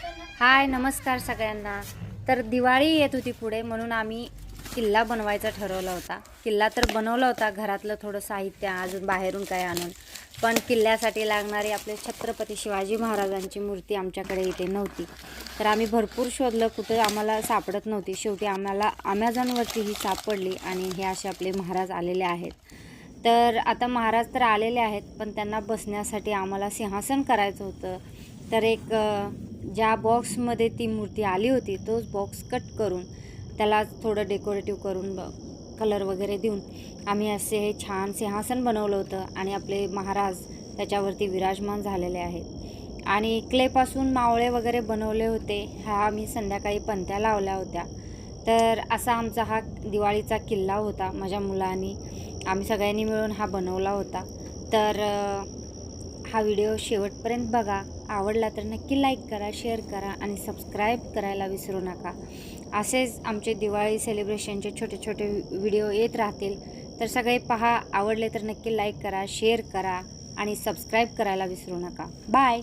हाय नमस्कार सगळ्यांना। तर दिवाळी येत होती पुढे म्हणून आम्ही किल्ला बनवायचा ठरवला होता। किल्ला तर बनवला होता, घरातलं थोडं साहित्य अजून बाहेरून काय आणून, पण किल्ल्यासाठी लागणारी आपले छत्रपती शिवाजी महाराजांची मूर्ती आमच्याकडे इथे नव्हती। तर आम्ही भरपूर शोधलं, कुठे आम्हाला सापडत नव्हती। शेवटी आम्हाला अमेझॉनवरती ही सापडली आणि हे असे आपले महाराज आलेले आहेत। तर आता महाराज तर आलेले आहेत, पण त्यांना बसण्यासाठी आम्हाला सिंहासन करायचं होतं। तर एक ज्या बॉक्समध्ये ती मूर्ती आली होती तोच बॉक्स कट करून त्याला थोडं डेकोरेटिव्ह करून कलर वगैरे देऊन आम्ही असे हे छान सिंहासन बनवलं होतं आणि आपले महाराज त्याच्यावरती विराजमान झालेले आहेत। आणि क्लेपासून मावळे वगैरे बनवले होते, हा आम्ही संध्याकाळी पंत्या लावल्या होत्या। तर असा आमचा हा दिवाळीचा किल्ला होता। माझ्या मुलांनी आम्ही सगळ्यांनी मिळून हा बनवला होता। तर हा व्हिडिओ शेवटपर्यंत बघा, आवडला तर नक्की लाईक करा, शेअर करा आणि सबस्क्राईब करायला विसरू नका। असेच आमचे दिवाळी सेलिब्रेशनचे छोटे छोटे व्हिडिओ येत राहतील, तर सगळे पहा। आवडले तर नक्की लाईक करा, शेअर करा आणि सबस्क्राईब करायला विसरू नका। बाय।